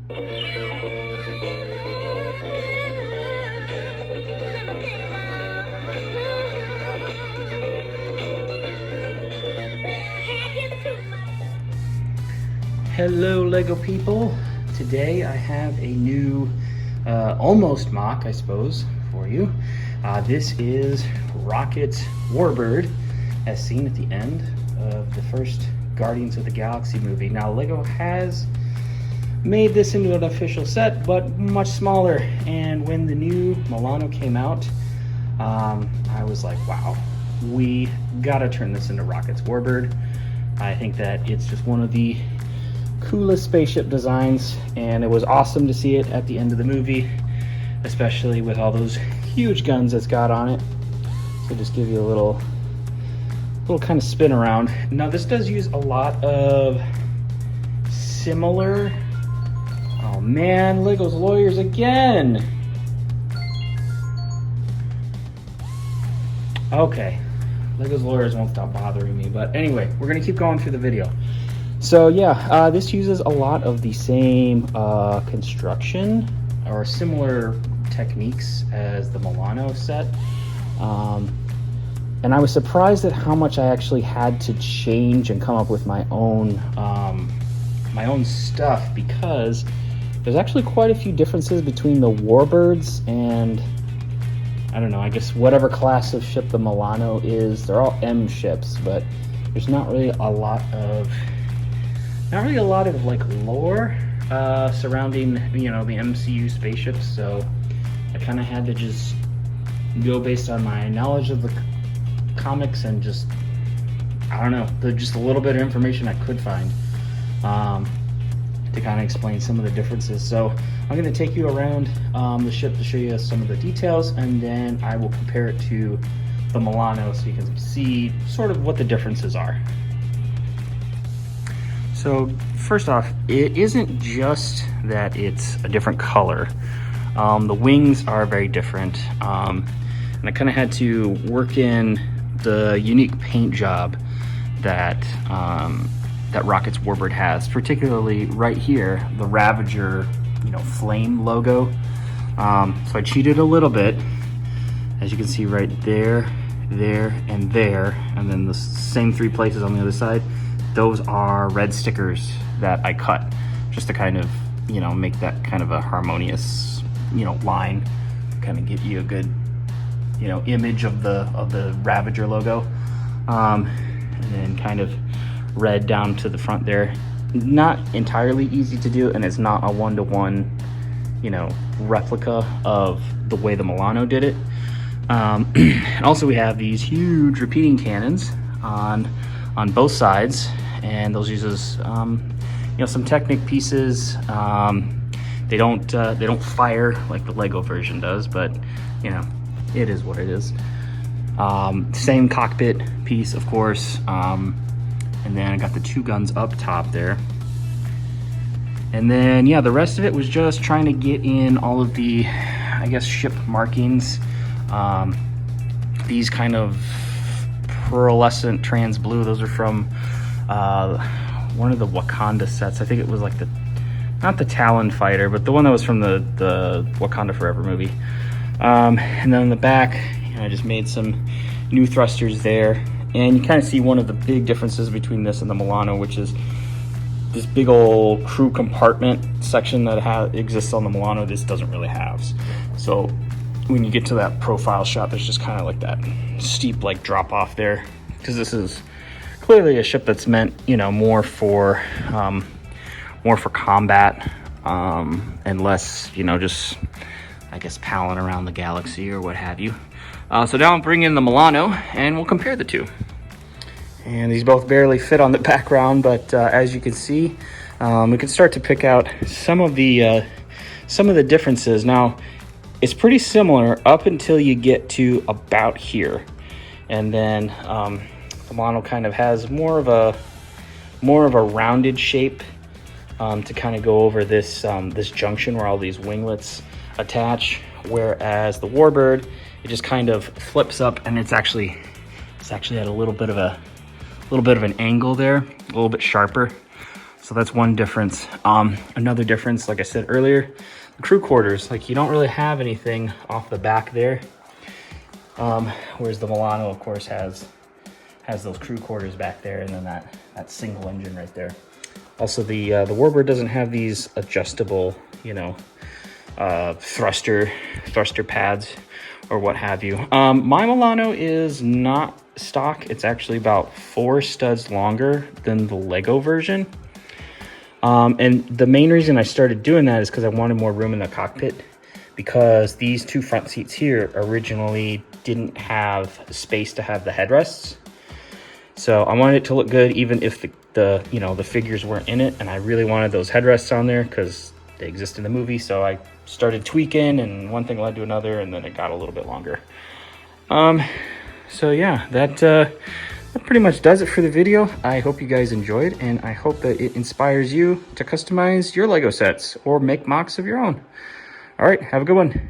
Hello Lego people. Today I have a new almost mock, I suppose, for you. This is Rocket's Warbird, as seen at the end of the first Guardians of the Galaxy movie. Now Lego has made this into an official set, but much smaller, and when the new Milano came out, I was like, wow, we gotta turn this into Rocket's Warbird. I think that it's just one of the coolest spaceship designs, and it was awesome to see it at the end of the movie, especially with all those huge guns it's got on it. So just give you a little kind of spin around. Now this does use a lot of similar, oh man, Lego's lawyers again. Okay, Lego's lawyers won't stop bothering me, but anyway, we're gonna keep going through the video. So yeah, this uses a lot of the same construction or similar techniques as the Milano set. And I was surprised at how much I actually had to change and come up with my own stuff, because there's actually quite a few differences between the Warbirds and, I don't know, I guess whatever class of ship the Milano is. They're all M ships, but there's not really a lot of like lore surrounding, you know, the MCU spaceships, so I kind of had to just go based on my knowledge of the comics and just, I don't know, just a little bit of information I could find to kind of explain some of the differences. So I'm going to take you around the ship to show you some of the details, and then I will compare it to the Milano so you can see sort of what the differences are. So first off, it isn't just that it's a different color. The wings are very different, and I kind of had to work in the unique paint job that that Rocket's Warbird has, particularly right here, the Ravager, you know, flame logo. So I cheated a little bit, as you can see right there, there, and there, and then the same three places on the other side. Those are red stickers that I cut just to kind of, you know, make that kind of a harmonious, you know, line, kind of get you a good, you know, image of the Ravager logo. And then kind of red down to the front there. Not entirely easy to do, and it's not a one-to-one, you know, replica of the way the Milano did it. And also we have these huge repeating cannons on both sides, and those uses you know, some Technic pieces. They don't fire like the Lego version does, but you know, it is what it is. Same cockpit piece, of course, and then I got the two guns up top there, and then yeah, the rest of it was just trying to get in all of the, I guess, ship markings. These kind of pearlescent trans blue, those are from one of the Wakanda sets. I think it was like not the Talon fighter, but the one that was from the Wakanda Forever movie. And then in the back, you know, I just made some new thrusters there, and you kind of see one of the big differences between this and the Milano, which is this big old crew compartment section that exists on the Milano. This doesn't really have. So when you get to that profile shot, there's just kind of like that steep like drop off there, because this is clearly a ship that's meant, you know, more for combat, and less, you know, just, I guess, palling around the galaxy or what have you. So now I'll bring in the Milano and we'll compare the two. And these both barely fit on the background, but as you can see, we can start to pick out some of the differences. Now, it's pretty similar up until you get to about here, and then the Milano kind of has more of a rounded shape to kind of go over this this junction where all these winglets attach, whereas the Warbird, it just kind of flips up, and it's actually at a little bit of an angle there, a little bit sharper. So that's one difference. Another difference, like I said earlier, the crew quarters. Like, you don't really have anything off the back there. Whereas the Milano, of course, has those crew quarters back there, and then that single engine right there. Also, the Warbird doesn't have these adjustable, you know, thruster pads or what have you. My Milano is not stock. It's actually about 4 studs longer than the Lego version. And the main reason I started doing that is because I wanted more room in the cockpit, because these 2 front seats here originally didn't have space to have the headrests. So I wanted it to look good even if the you know, the figures weren't in it, and I really wanted those headrests on there because they exist in the movie. So I started tweaking, and one thing led to another, and then it got a little bit longer. So yeah, that pretty much does it for the video. I hope you guys enjoyed, and I hope that it inspires you to customize your Lego sets or make mocks of your own. All right, have a good one.